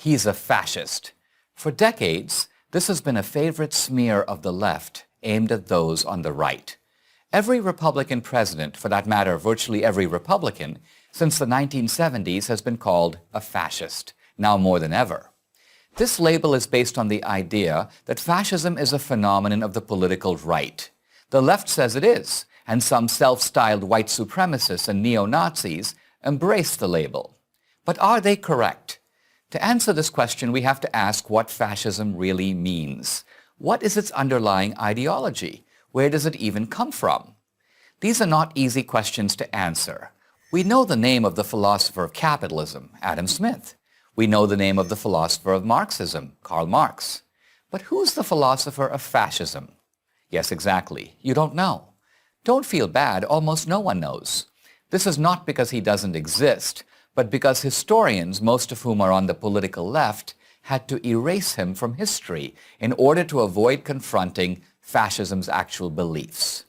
he's a fascist. For decades, this has been a favorite smear of the left aimed at those on the right. Every Republican president, for that matter virtually every Republican, since the 1970s has been called a fascist, now more than ever. This label is based on the idea that fascism is a phenomenon of the political right. The left says it is, and some self-styled white supremacists and neo-Nazis embrace the label. But are they correct? To answer this question, we have to ask what fascism really means. What is its underlying ideology? Where does it even come from? These are not easy questions to answer. We know the name of the philosopher of capitalism, Adam Smith. We know the name of the philosopher of Marxism, Karl Marx. But who's the philosopher of fascism? Yes, exactly. You don't know. Don't feel bad. Almost no one knows. This is not because he doesn't exist, but because historians, most of whom are on the political left, had to erase him from history in order to avoid confronting fascism's actual beliefs.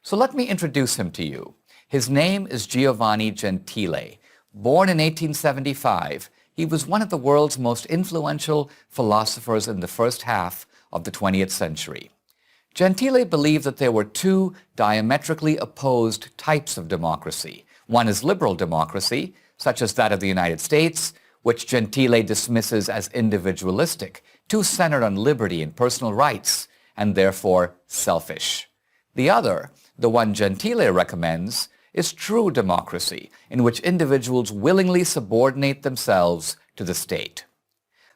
So let me introduce him to you. His name is Giovanni Gentile. Born in 1875, he was one of the world's most influential philosophers in the first half of the 20th century. Gentile believed that there were two diametrically opposed types of democracy. One is liberal democracy, such as that of the United States, which Gentile dismisses as individualistic, too centered on liberty and personal rights, and therefore selfish. The other, the one Gentile recommends, is true democracy, in which individuals willingly subordinate themselves to the state.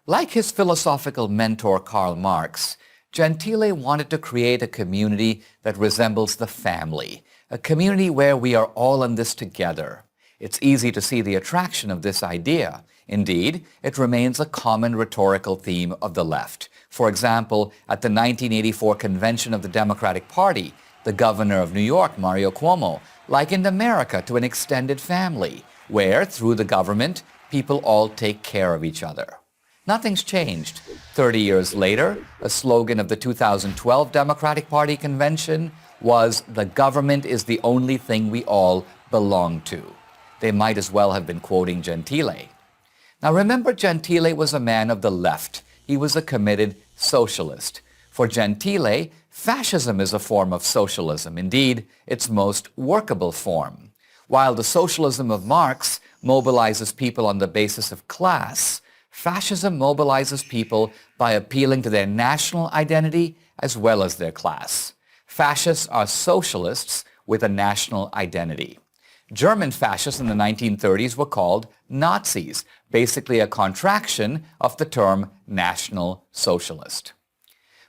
Like his philosophical mentor Karl Marx, Gentile wanted to create a community that resembles the family, a community where we are all in this together. It's easy to see the attraction of this idea. Indeed, it remains a common rhetorical theme of the left. For example, at the 1984 convention of the Democratic Party, the governor of New York, Mario Cuomo, likened America to an extended family, where, through the government, people all take care of each other. Nothing's changed. 30 years later, a slogan of the 2012 Democratic Party convention was, "The government is the only thing we all belong to." They might as well have been quoting Gentile. Now remember, Gentile was a man of the left. He was a committed socialist. For Gentile, fascism is a form of socialism, indeed, its most workable form. While the socialism of Marx mobilizes people on the basis of class, fascism mobilizes people by appealing to their national identity as well as their class. Fascists are socialists with a national identity. German fascists in the 1930s were called Nazis, basically a contraction of the term National Socialist.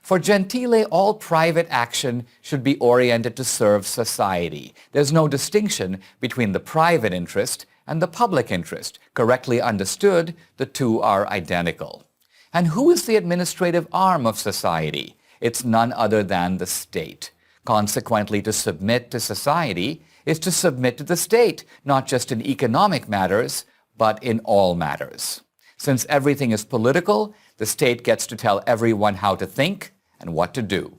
For Gentile, all private action should be oriented to serve society. There's no distinction between the private interest and the public interest. Correctly understood, the two are identical. And who is the administrative arm of society? It's none other than the state. Consequently, to submit to society is to submit to the state, not just in economic matters, but in all matters. Since everything is political, the state gets to tell everyone how to think and what to do.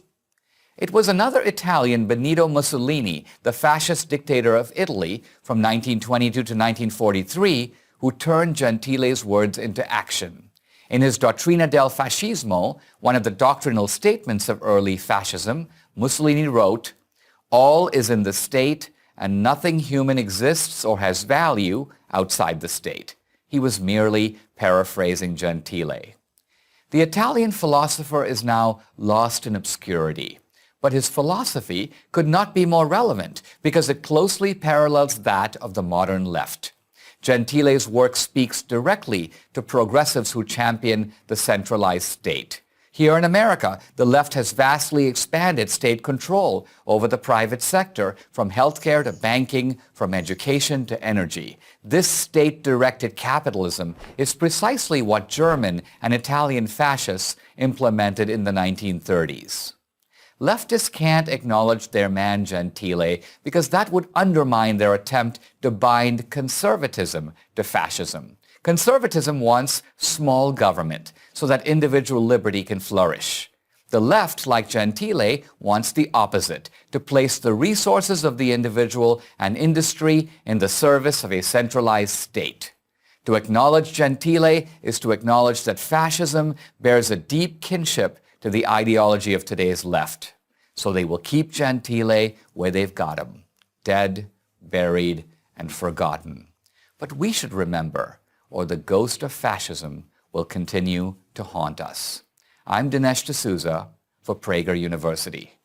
It was another Italian, Benito Mussolini, the fascist dictator of Italy from 1922 to 1943, who turned Gentile's words into action. In his Dottrina del Fascismo, one of the doctrinal statements of early fascism, Mussolini wrote, "All is in the state, and nothing human exists or has value outside the state." He was merely paraphrasing Gentile. The Italian philosopher is now lost in obscurity, but his philosophy could not be more relevant because it closely parallels that of the modern left. Gentile's work speaks directly to progressives who champion the centralized state. Here in America, the left has vastly expanded state control over the private sector, from healthcare to banking, from education to energy. This state-directed capitalism is precisely what German and Italian fascists implemented in the 1930s. Leftists can't acknowledge their man Gentile because that would undermine their attempt to bind conservatism to fascism. Conservatism wants small government so that individual liberty can flourish. The left, like Gentile, wants the opposite, to place the resources of the individual and industry in the service of a centralized state. To acknowledge Gentile is to acknowledge that fascism bears a deep kinship to the ideology of today's left. So they will keep Gentile where they've got him, dead, buried, and forgotten. But we should remember, or the ghost of fascism will continue to haunt us. I'm Dinesh D'Souza for Prager University.